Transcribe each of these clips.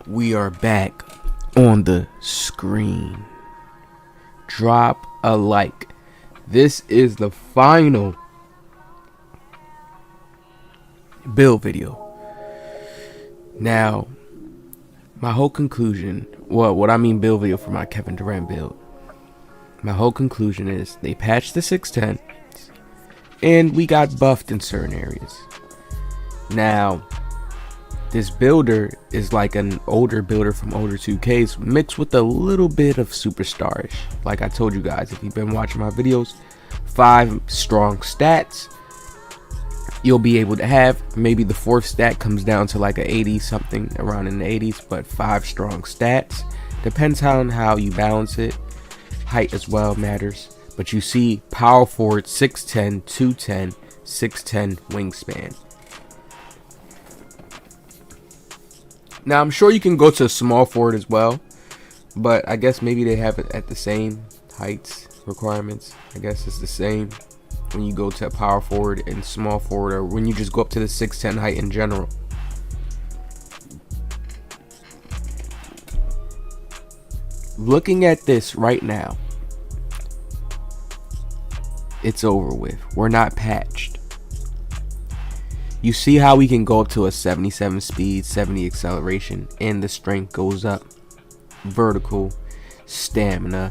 We are back on the screen. Drop a like. This is the final build video. Now, my whole conclusion, what I mean build video for my Kevin Durant build. My whole conclusion is they patched the 610 and we got buffed in certain areas. Now, this builder is like an older builder from older 2Ks mixed with a little bit of superstarish. Like I told you guys, if you've been watching my videos, 5 strong stats you'll be able to have. Maybe the 4th stat comes down to like a 80 something, around in the 80s, but 5 strong stats. Depends on how you balance it. Height as well matters. But you see power forward 6'10", 210, 6'10 wingspan. Now I'm sure you can go to a small forward as well, but I guess maybe they have it at the same heights requirements. I guess it's the same when you go to a power forward and small forward, or when you just go up to the 6'10 height in general. Looking at this right now, it's over with. We're not patched. You see how we can go up to a 77 speed, 70 acceleration, and the strength goes up. Vertical, stamina,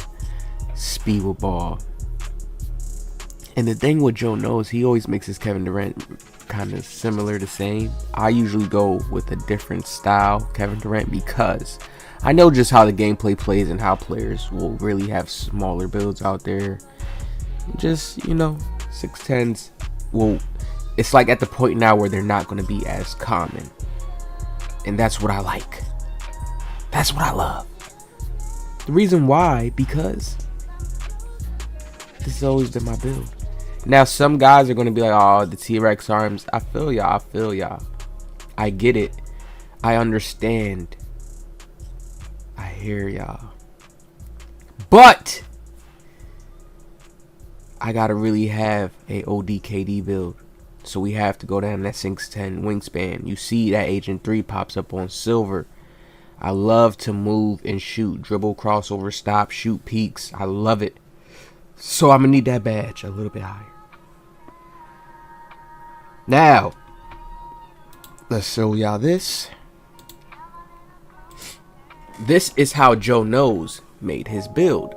speed with ball. And the thing with Joe knows, he always makes his Kevin Durant kind of similar to same. I usually go with a different style Kevin Durant because I know just how the gameplay plays and how players will really have smaller builds out there. Just, you know, 6'10s will... It's like at the point now where they're not going to be as common. And that's what I like. That's what I love. The reason why, because this has always been my build. Now, some guys are going to be like, oh, the T-Rex arms. I feel y'all. I get it. I understand. I hear y'all. But I got to really have a ODKD build. So we have to go down that 6'10 wingspan. You see that Agent 3 pops up on silver. I love to move and shoot. Dribble, crossover, stop, shoot peaks. I love it. So I'm going to need that badge a little bit higher. Now, let's show y'all this. This is how Joe Knows made his build.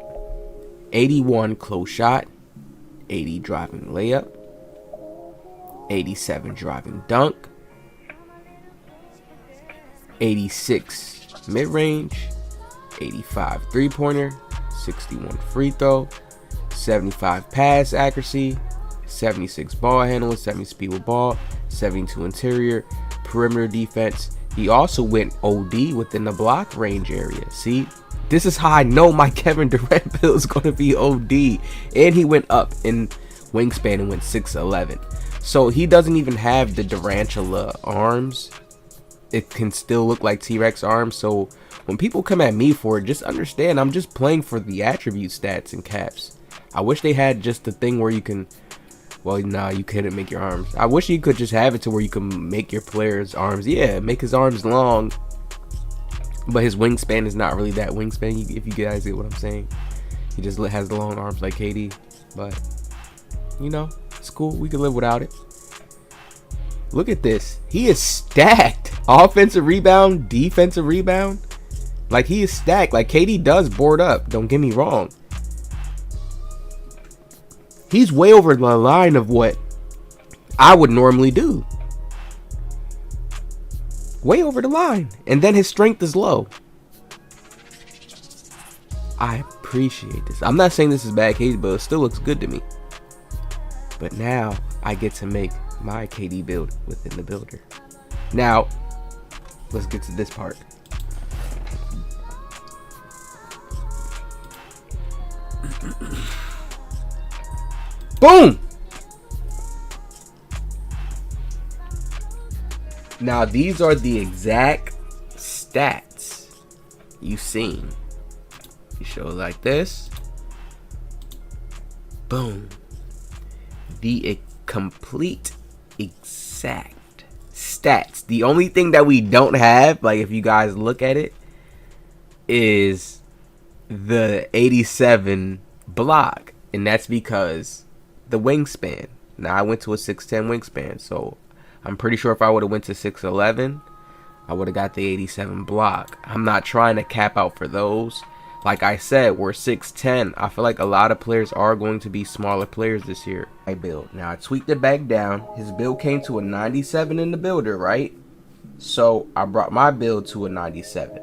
81 close shot. 80 driving layup. 87 driving dunk, 86 mid-range, 85 three-pointer, 61 free throw, 75 pass accuracy, 76 ball handling, 70 speed with ball, 72 interior, perimeter defense. He also went OD within the block range area. See, this is how I know my Kevin Durant build is going to be OD. And he went up in wingspan and went 6'11". So he doesn't even have the Durantula arms. It can still look like T-Rex arms. So when people come at me for it, just understand I'm just playing for the attribute stats and caps. I wish they had just the thing where you can... Well, nah, you couldn't make your arms. I wish you could just have it to where you can make your player's arms. Yeah, make his arms long. But his wingspan is not really that wingspan, if you guys get what I'm saying. He just has the long arms like KD. But, you know... It's cool. We can live without it. Look at this. He is stacked. Offensive rebound, defensive rebound. Like, he is stacked. Like, KD does board up. Don't get me wrong. He's way over the line of what I would normally do. Way over the line. And then his strength is low. I appreciate this. I'm not saying this is bad KD, but it still looks good to me. But now I get to make my KD build within the builder. Now, let's get to this part. Boom! Now, these are the exact stats you've seen. You show it like this. Boom. The complete exact stats. The only thing that we don't have, like if you guys look at it, is the 87 block, and that's because the wingspan. Now I went to a 6'10 wingspan, so I'm pretty sure if I would have went to 6'11, I would have got the 87 block. I'm not trying to cap out for those. Like I said, we're 6'10. I feel like a lot of players are going to be smaller players this year. I build. Now I tweaked it back down. His build came to a 97 in the builder, right? So I brought my build to a 97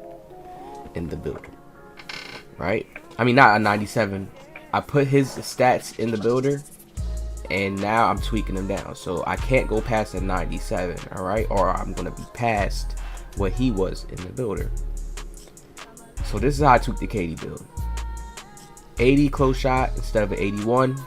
in the builder, right? I mean, not a 97. I put his stats in the builder, and now I'm tweaking them down. So I can't go past a 97, all right? Or I'm going to be past what he was in the builder. So this is how I tweaked the KD build. 80 close shot instead of an 81.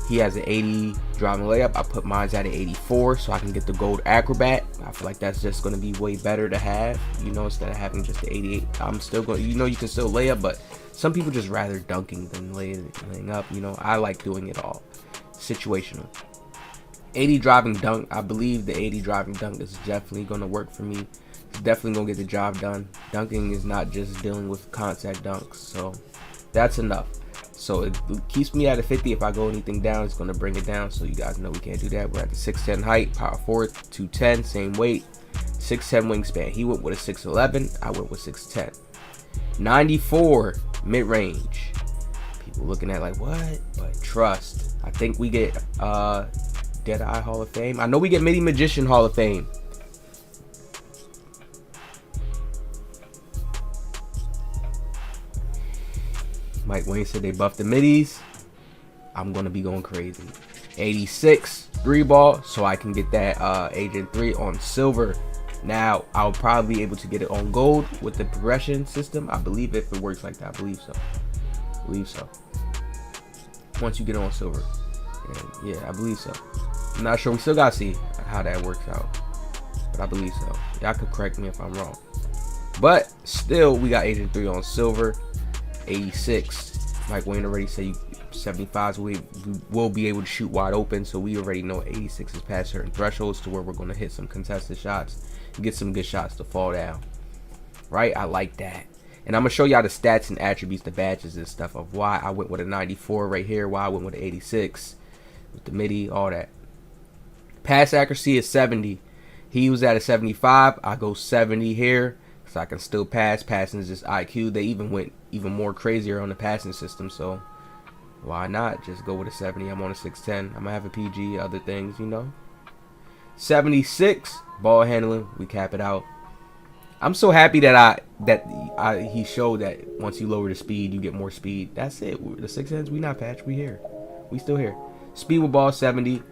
He has an 80 driving layup. I put mine at an 84 so I can get the gold acrobat. I feel like that's just going to be way better to have, you know, instead of having just the 88. I'm still going, you know, you can still lay up, but some people just rather dunking than laying up. You know, I like doing it all. Situational. 80 driving dunk. I believe the 80 driving dunk is definitely going to work for me. It's definitely going to get the job done. Dunking is not just dealing with contact dunks, so that's enough. So it keeps me at a 50. If I go anything down, it's going to bring it down. So you guys know we can't do that. We're at the 6'10 height, power forward, 210, same weight, 6'10 wingspan. He went with a 6'11. I went with 6'10. 94 mid-range. People looking at like, what? But trust. I think we get Deadeye Hall of Fame. I know we get Midi Magician Hall of Fame. Mike Wayne said they buffed the middies. I'm going to be going crazy. 86 3 ball, so I can get that Agent 3 on silver. Now, I'll probably be able to get it on gold with the progression system. I believe if it works like that. I believe so. I believe so. Once you get it on silver. And yeah, I believe so. I'm not sure. We still got to see how that works out. But I believe so. Y'all could correct me if I'm wrong. But still, we got Agent 3 on silver. 86. Mike Wayne already said 75s we will be able to shoot wide open, so we already know 86 is past certain thresholds to where we're going to hit some contested shots and get some good shots to fall down, right? I like that. And I'm going to show y'all the stats and attributes, the badges and stuff of why I went with a 94 right here, why I went with an 86 with the midi, all that. Pass accuracy is 70. He was at a 75. I go 70 here, so I can still pass. Passing is just IQ. They even went even more crazier on the passing system, so why not just go with a 70? I'm on a 6'10. I'm gonna have a PG, other things, you know. 76 ball handling. We cap it out. I'm so happy that he showed that once you lower the speed, you get more speed. That's it. The 6'10s, we not patched. We here. We still here. Speed with ball 70.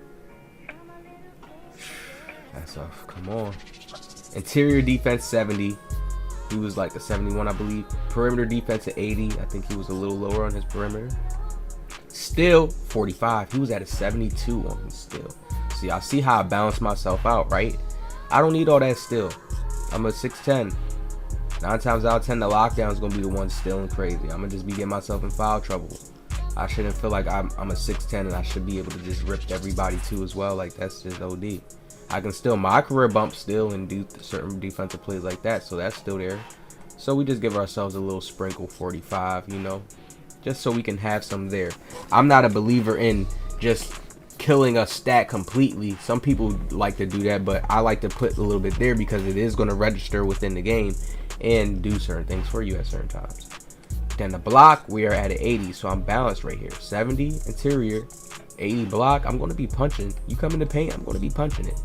That's off. Come on. Interior defense 70. He was like a 71, I believe. Perimeter defense at 80. I think he was a little lower on his perimeter. Still 45. He was at a 72 on his still. See, I see how I balance myself out, right? I don't need all that still. I'm a 6'10. 9 times out of 10, the lockdown is going to be the one still and crazy. I'm going to just be getting myself in foul trouble. I shouldn't feel like I'm a 6'10 and I should be able to just rip everybody too as well. Like, that's just OD. I can still my career bump still and do certain defensive plays like that, so that's still there. So we just give ourselves a little sprinkle 45, you know, just so we can have some there. I'm not a believer in just killing a stat completely. Some people like to do that, but I like to put a little bit there because it is going to register within the game and do certain things for you at certain times. Then the block, we are at an 80, so I'm balanced right here. 70 interior, 80 block. I'm going to be punching. You come in the paint, I'm going to be punching it.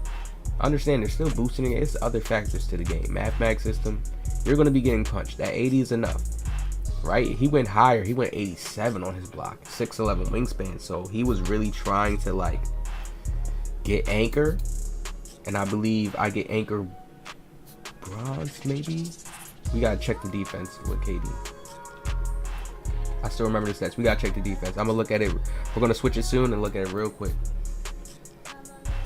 Understand, they're still boosting it. It's other factors to the game. Mathematics system, you're going to be getting punched. That 80 is enough, right? He went higher. He went 87 on his block. 6'11 wingspan. So he was really trying to, like, get anchor. And I believe I get anchor bronze, maybe? We got to check the defense with KD. I still remember the stats. We got to check the defense. I'm going to look at it. We're going to switch it soon and look at it real quick.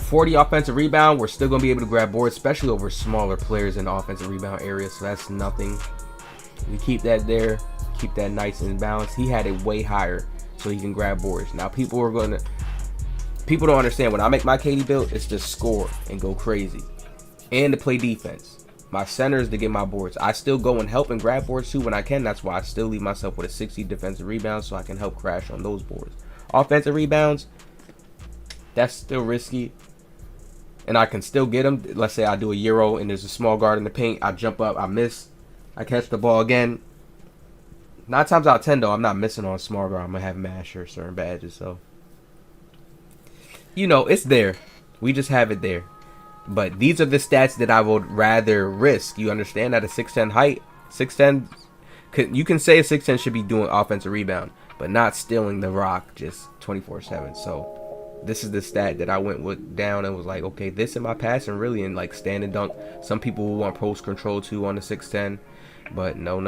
40 offensive rebound. We're still going to be able to grab boards, especially over smaller players in the offensive rebound area. So that's nothing. We keep that there. Keep that nice and balanced. He had it way higher so he can grab boards. Now people don't understand. When I make my KD build, it's just score and go crazy. and to play defense. My center is to get my boards. I still go and help and grab boards too when I can. That's why I still leave myself with a 60 defensive rebound so I can help crash on those boards. Offensive rebounds, that's still risky. And I can still get them. Let's say I do a Euro and there's a small guard in the paint. I jump up, I miss. I catch the ball again. 9 times out of 10 though, I'm not missing on a small guard. I'm going to have mash or certain badges. So, you know, it's there. We just have it there. But these are the stats that I would rather risk. You understand, at a 6'10 height, 6'10, you can say a 6'10 should be doing offensive rebound, but not stealing the rock just 24/7. So this is the stat that I went with down and was like, okay, this in my passing really, and like stand and dunk. Some people will want post control too on the 6'10, but no,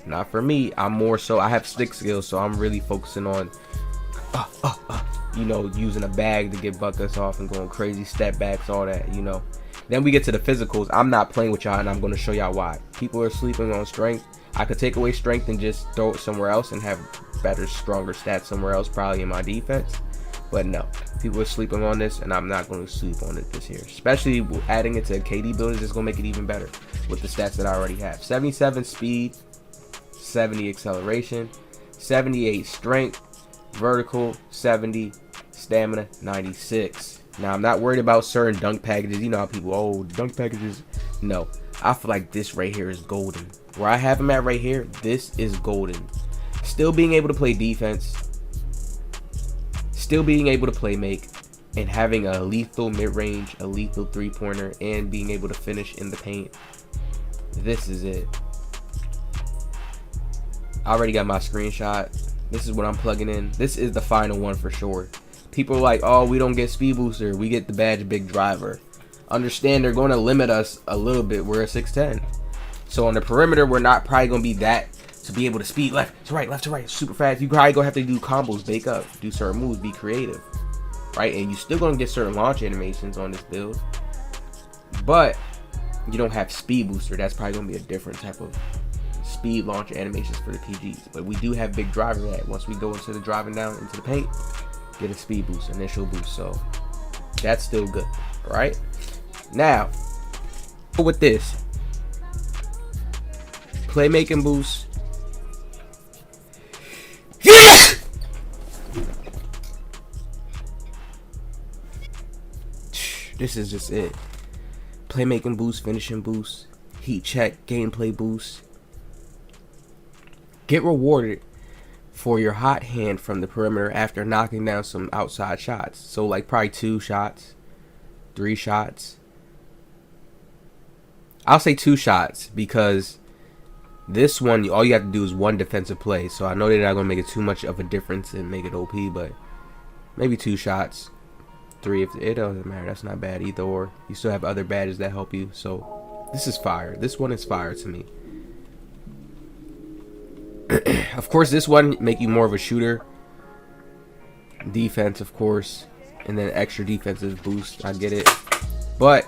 not for me. I'm more so, I have stick skills, so I'm really focusing on you know, using a bag to get buckets off and going crazy, step backs, all that, you know. Then we get to the physicals. I'm not playing with y'all, and I'm going to show y'all why. People are sleeping on strength. I could take away strength and just throw it somewhere else and have better, stronger stats somewhere else, probably in my defense. But no, people are sleeping on this, and I'm not going to sleep on it this year. Especially adding it to a KD build is just going to make it even better with the stats that I already have. 77 speed, 70 acceleration, 78 strength, vertical 70, stamina 96. Now I'm not worried about certain dunk packages. You know how people, oh, dunk packages. No, I feel like this right here is golden. Where I have him at right here, this is golden. Still being able to play defense, still being able to play make, and having a lethal mid-range, a lethal three-pointer, and being able to finish in the paint. This is it. I already got my screenshot. This is what I'm plugging in. This is the final one for sure. People are like, oh, we don't get speed booster. We get the badge big driver. Understand they're going to limit us a little bit. We're a 6'10". So on the perimeter, we're not probably going to be that to be able to speed left to right, super fast. You probably going to have to do combos, bake up, do certain moves, be creative. Right? And you still going to get certain launch animations on this build. But you don't have speed booster. That's probably going to be a different type of speed launch animations for the PGs. But we do have big driver that once we go into the driving down into the paint, get a speed boost, initial boost. So that's still good, right? Now with this playmaking boost, this is just it. Playmaking boost, finishing boost, heat check, gameplay boost. Get rewarded for your hot hand from the perimeter after knocking down some outside shots. So like probably 2 shots, 3 shots. I'll say 2 shots because this one, all you have to do is 1 defensive play. So I know they're not going to make it too much of a difference and make it OP, but maybe 2 shots, 3 if it doesn't matter. That's not bad either, or you still have other badges that help you. So this is fire. This one is fire to me. Of course, this one make you more of a shooter. Defense, of course, and then extra defensive boost. I get it, but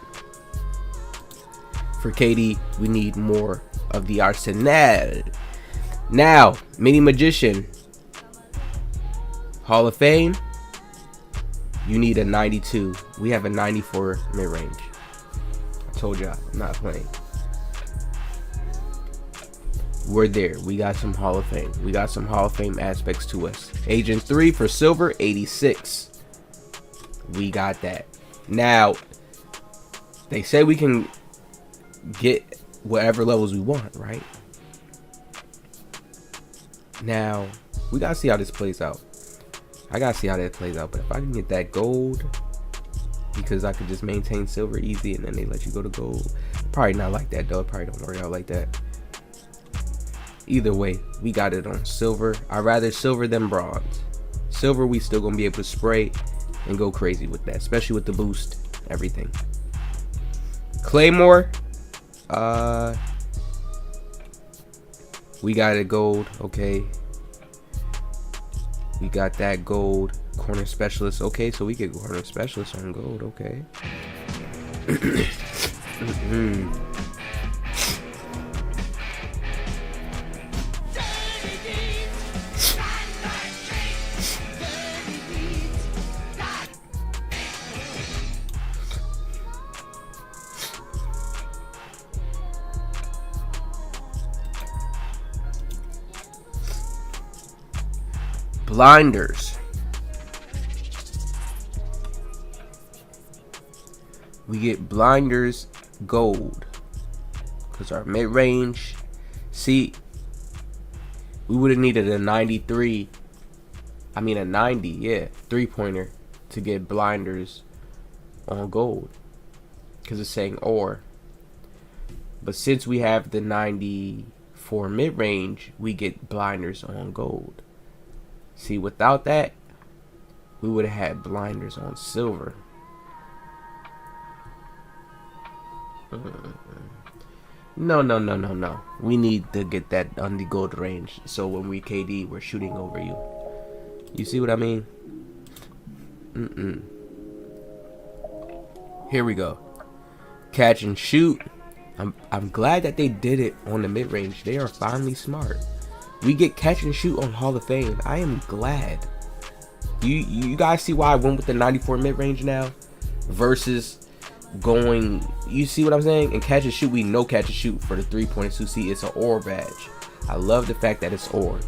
for KD, we need more of the arsenal. Now, Mini Magician, Hall of Fame. You need a 92. We have a 94 mid range. I told y'all, I'm not playing. We're there. We got some Hall of Fame. We got some Hall of Fame aspects to us. Agent 3 for silver, 86. We got that. Now, they say we can get whatever levels we want, right? Now, we got to see how this plays out. I got to see how that plays out. But if I can get that gold, because I could just maintain silver easy and then they let you go to gold. Probably not like that, though. It probably don't work out like that. Either way, we got it on silver. I'd rather silver than bronze. Silver, we still gonna be able to spray and go crazy with that, especially with the boost, everything. Claymore, we got it gold. Okay, we got that gold. Corner specialist. Okay, so we get corner specialist on gold. Okay. Blinders. We get blinders gold. Because our mid-range, see, we would have needed a 90, yeah, three-pointer to get blinders on gold. Because it's saying or. But since we have the 94 mid-range, we get blinders on gold. See, without that, we would have had blinders on silver. No. We need to get that on the gold range. So when we KD, we're shooting over you. You see what I mean? Here we go. Catch and shoot. I'm glad that they did it on the mid range. They are finally smart. We get catch and shoot on Hall of Fame. I am glad. You guys see why I went with the 94 mid range now versus going, you see what I'm saying? And catch and shoot, we know catch and shoot for the 3-point. So see, it's an or badge. I love the fact that it's or.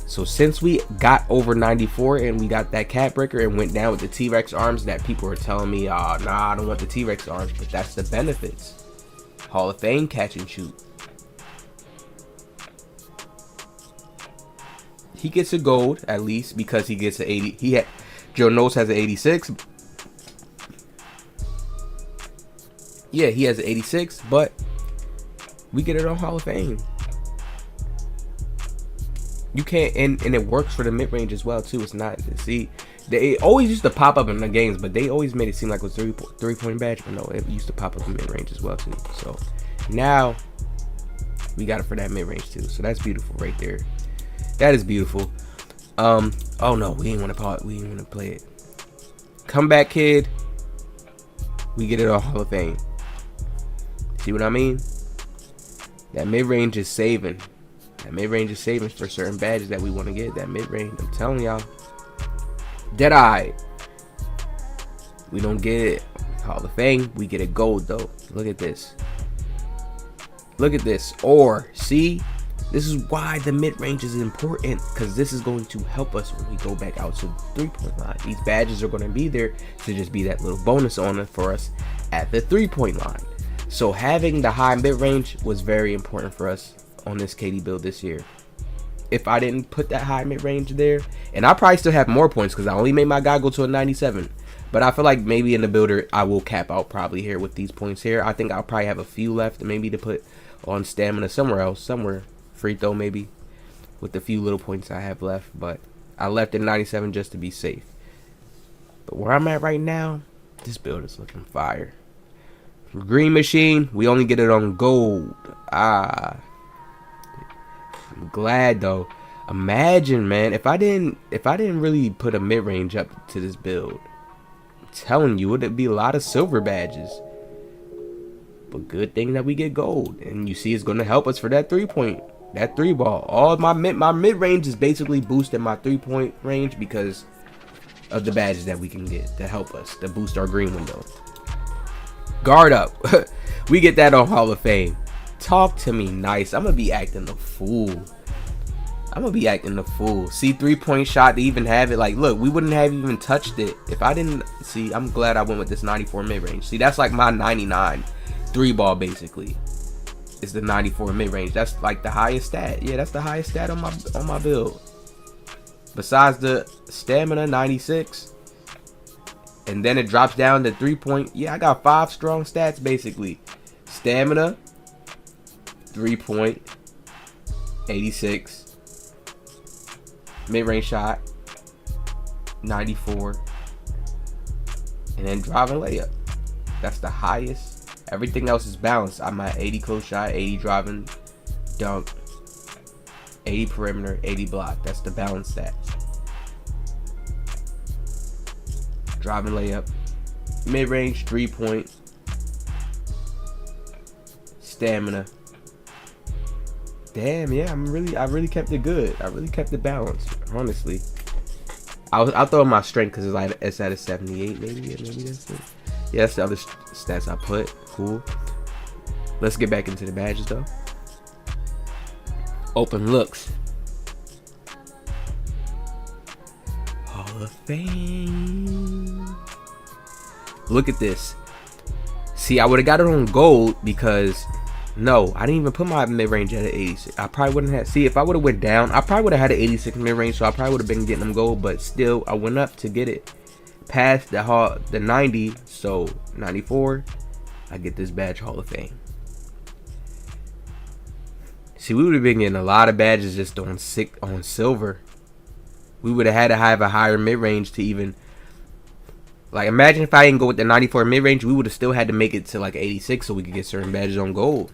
So since we got over 94 and we got that cat breaker and went down with the T-Rex arms that people are telling me, nah, I don't want the T-Rex arms, but that's the benefits. Hall of Fame catch and shoot. He gets a gold at least because he gets an 80. Joe Nose has an 86. Yeah, he has an 86, but we get it on Hall of Fame. You can't, and it works for the mid range as well too. It's not, see, they always used to pop up in the games, but they always made it seem like it was 3-point badge, but no, it used to pop up in mid range as well too. So now we got it for that mid range too. So that's beautiful right there. That is beautiful. Oh no, we ain't want to play it. Comeback Kid. We get it on Hall of Fame. See what I mean? That mid range is saving. That mid range is saving for certain badges that we want to get. That mid range, I'm telling y'all. Deadeye. We don't get it. Hall of Fame. We get a gold though. Look at this. Look at this. Or see, this is why the mid range is important, because this is going to help us when we go back out to the 3-point line. These badges are going to be there to just be that little bonus on it for us at the 3-point line. So having the high mid range was very important for us on this KD build this year. If I didn't put that high mid range there, and I probably still have more points because I only made my guy go to a 97, but I feel like maybe in the builder I will cap out probably here with these points here. I think I'll probably have a few left maybe to put on stamina somewhere else, somewhere free throw maybe, with the few little points I have left, but I left at 97 just to be safe. But where I'm at right now, this build is looking fire. Green Machine, we only get it on gold. I'm glad though. Imagine, man, if I didn't really put a mid-range up to this build, I'm telling you, it'd be a lot of silver badges. But good thing that we get gold, and you see it's going to help us for that 3-point, that 3-ball. All my mid-range is basically boosting my 3-point range because of the badges that we can get to help us to boost our green window. Guard up. We get that on Hall of Fame. Talk to me nice. I'm gonna be acting the fool. See, 3-point shot to even have it. Like, look, we wouldn't have even touched it if I didn't. See, I'm glad I went with this 94 mid-range. See, that's like my 99 3-ball basically. It's the 94 mid-range. That's like the highest stat. Yeah, that's the highest stat on my build. Besides the stamina 96. And then it drops down to 3-point. Yeah, I got 5 strong stats basically. Stamina, 3-point, 86. Mid-range shot, 94. And then driving layup. That's the highest. Everything else is balanced. I'm at 80 close shot, 80 driving, dunk, 80 perimeter, 80 block. That's the balanced stat. Driving layup, mid-range, 3-point, stamina. Damn, yeah, I really kept it good. I really kept it balanced, honestly. I'll throw in my strength because it's at a 78, maybe. Yeah, maybe that's it. Yeah, that's the other stats I put. Cool. Let's get back into the badges though. Open looks. of Fame. Look at this. See, I would have got it on gold because no, I didn't even put my mid-range at an 86. I probably wouldn't have. See, if I would have went down, I probably would have had an 86 mid-range, so I probably would have been getting them gold. But still, I went up to get it past the 90, so 94. I get this badge Hall of Fame. See, we would have been getting a lot of badges just on silver. We would have had to have a higher mid-range to even, like, imagine if I didn't go with the 94 mid-range, we would have still had to make it to like 86 so we could get certain badges on gold.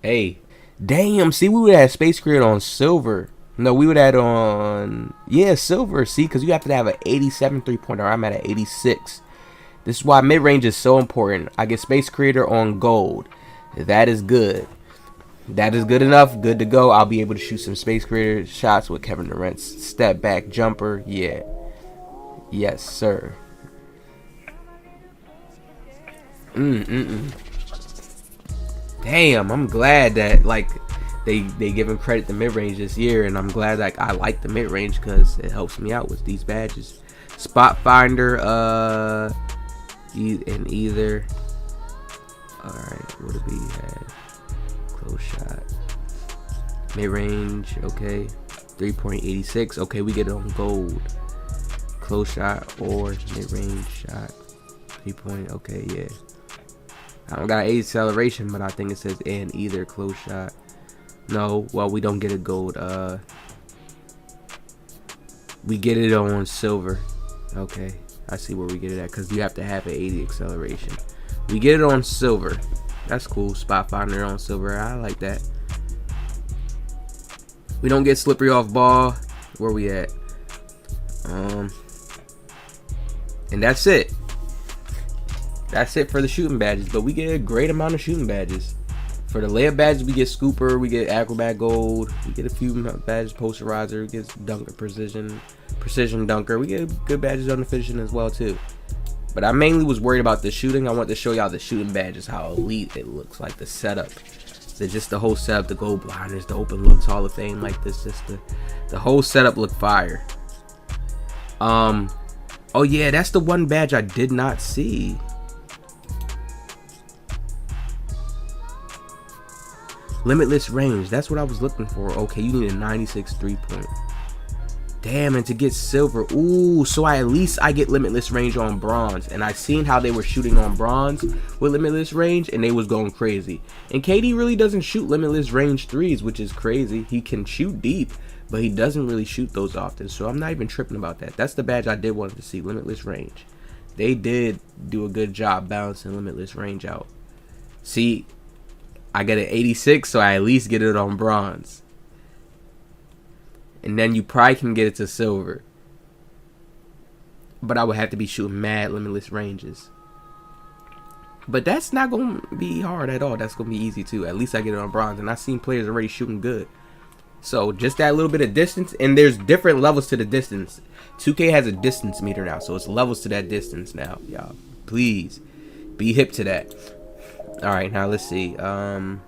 Hey, damn, see, we would have had Space Creator on silver. No, we would have had on, yeah, silver, see, because you have to have an 87 3-pointer. I'm at an 86. This is why mid-range is so important. I get Space Creator on gold. That is good. That is good enough. Good to go. I'll be able to shoot some Space Creator shots with Kevin Durant's step back jumper. Yeah. Yes, sir. Damn, I'm glad that, like, they give him credit to mid-range this year, and I'm glad, like, I like the mid-range because it helps me out with these badges. Spot Finder, in either. Alright, what do we have? Close shot. Mid-range, okay. 3.86. Okay, we get it on gold. Close shot or mid-range shot. 3 point, okay, yeah. I don't got acceleration, but I think it says and either close shot. No, well, we don't get a gold. We get it on silver. Okay, I see where we get it at, because you have to have an 80 acceleration. We get it on silver. That's cool. Spot Finder on silver. I like that. We don't get slippery off ball. Where we at? And that's it. That's it for the shooting badges. But we get a great amount of shooting badges. For the layup badges, we get Scooper. We get Acrobat Gold. We get a few badges. Posterizer. We get Dunker Precision Dunker. We get good badges on the finishing as well too. But I mainly was worried about the shooting. I want to show y'all the shooting badges, how elite it looks, like the setup. Just the whole setup, the gold blinders, the open looks Hall of Fame, like this, just the whole setup looked fire. Oh yeah, that's the one badge I did not see. Limitless range, that's what I was looking for. Okay, you need a 96 3-point. Damn, and to get silver, ooh, so at least I get limitless range on bronze. And I seen how they were shooting on bronze with limitless range, and they was going crazy. And KD really doesn't shoot limitless range threes, which is crazy. He can shoot deep, but he doesn't really shoot those often, so I'm not even tripping about that. That's the badge I did want to see, limitless range. They did do a good job balancing limitless range out. See, I get an 86, so I at least get it on bronze. And then you probably can get it to silver. But I would have to be shooting mad limitless ranges. But that's not going to be hard at all. That's going to be easy too. At least I get it on bronze. And I've seen players already shooting good. So just that little bit of distance. And there's different levels to the distance. 2K has a distance meter now. So it's levels to that distance now. Y'all, please be hip to that. Alright, now let's see. I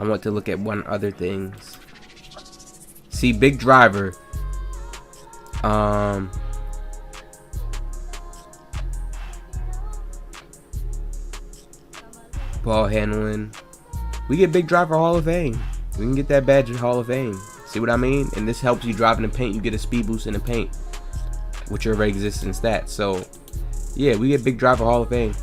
want to look at one other thing. See, big driver. Ball handling. We get big driver Hall of Fame. We can get that badge in Hall of Fame. See what I mean? And this helps you drive in the paint. You get a speed boost in the paint, which already exists in stats. So, yeah, we get big driver Hall of Fame.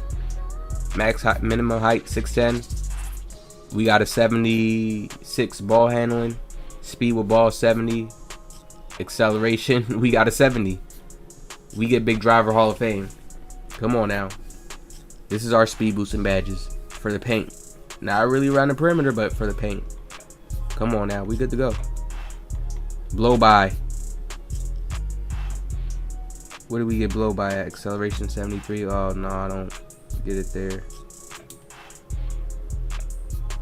Max height, minimum height 6'10". We got a 76 ball handling. Speed with ball 70. Acceleration, we got a 70. We get big driver Hall of Fame. Come on now. This is our speed boosting badges for the paint. Not really around the perimeter, but for the paint. Come on now, we good to go. Blow by. What do we get blow by at? Acceleration 73. Oh no, I don't get it there.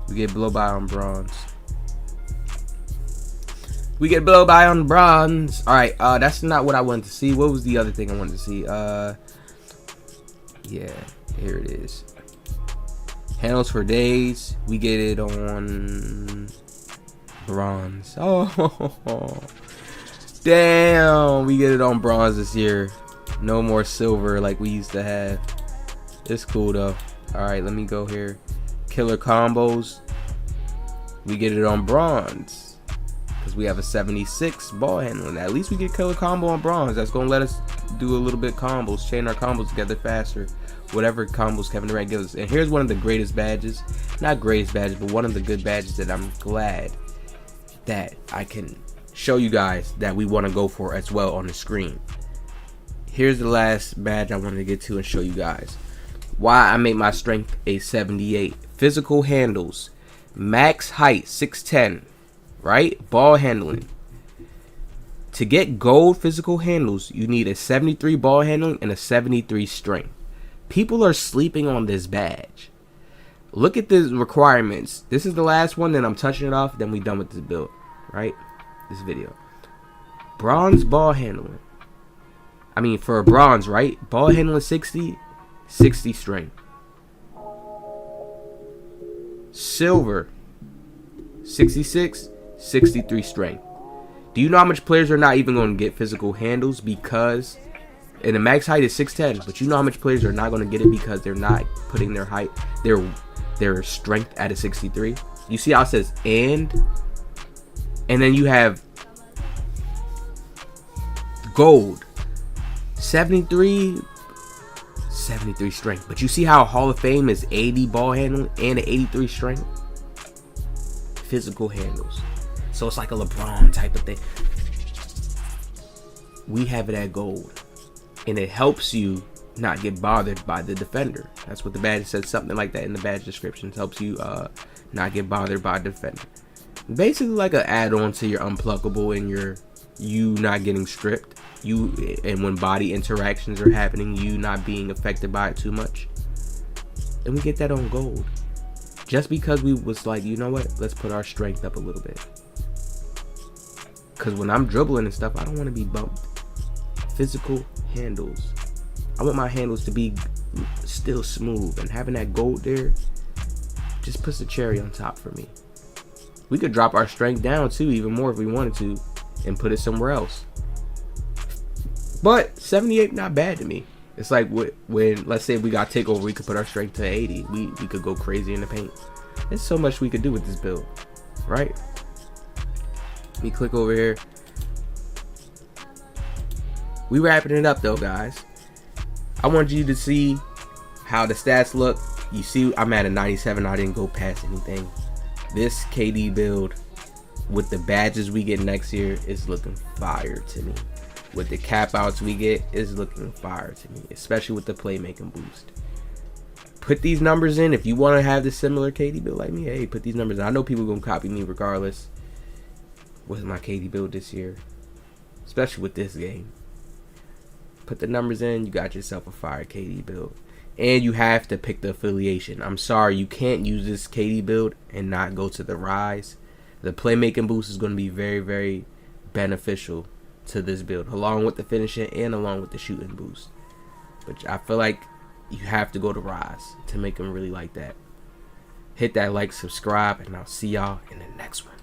We get blow by on bronze. We get blow by on bronze. Alright, that's not what I wanted to see. What was the other thing I wanted to see? Yeah, here it is. Handles for days. We get it on bronze. Oh, Damn, we get it on bronze this year. No more silver like we used to have. It's cool though. Alright, let me go here. Killer combos. We get it on bronze. Because we have a 76 ball handling. At least we get killer combo on bronze. That's going to let us do a little bit combos. Chain our combos together faster. Whatever combos Kevin Durant gives us. And here's one of the greatest badges. Not greatest badges, but one of the good badges that I'm glad that I can show you guys that we want to go for as well on the screen. Here's the last badge I wanted to get to and show you guys why I made my strength a 78. Physical handles, max height 6'10", right? Ball handling. To get gold physical handles, you need a 73 ball handling and a 73 strength. People are sleeping on this badge. Look at the requirements. This is the last one, then I'm touching it off, then we done with this build, right? This video. Bronze ball handling. I mean, for a bronze, right? Ball handling 60, 60 strength. Silver, 66, 63 strength. Do you know how much players are not even going to get physical handles because, and the max height is 6'10", but you know how much players are not going to get it because they're not putting their height, their strength at a 63. You see how it says and then you have gold, 73 strength. But you see how Hall of Fame is 80 ball handling and an 83 strength? Physical handles. So it's like a LeBron type of thing. We have it at gold. And it helps you not get bothered by the defender. That's what the badge says, something like that in the badge description. It helps you not get bothered by the defender. Basically like an add-on to your unpluckable and you not getting stripped. And when body interactions are happening, you not being affected by it too much. And we get that on gold. Just because we was like, you know what? Let's put our strength up a little bit. Because when I'm dribbling and stuff, I don't want to be bumped. Physical handles. I want my handles to be still smooth. And having that gold there just puts a cherry on top for me. We could drop our strength down too, even more if we wanted to, and put it somewhere else. But 78 not bad to me. It's like when let's say we got takeover, we could put our strength to 80. We could go crazy in the paint. There's so much we could do with this build, right? Let me click over here. We wrapping it up though, guys. I want you to see how the stats look. You see I'm at a 97. I didn't go past anything. This KD build with the badges we get next year is looking fire to me. With the cap outs we get is looking fire to me, especially with the playmaking boost. Put these numbers in if you want to have the similar KD build like me. Hey, put these numbers in. I know people are gonna copy me regardless with my KD build this year, especially with this game. Put the numbers in, you got yourself a fire KD build. And you have to pick the affiliation. I'm sorry, you can't use this KD build and not go to the Rise. The playmaking boost is going to be very, very beneficial to this build, along with the finishing and along with the shooting boost. But I feel like you have to go to Rise to make them really like that. Hit that like, subscribe, and I'll see y'all in the next one.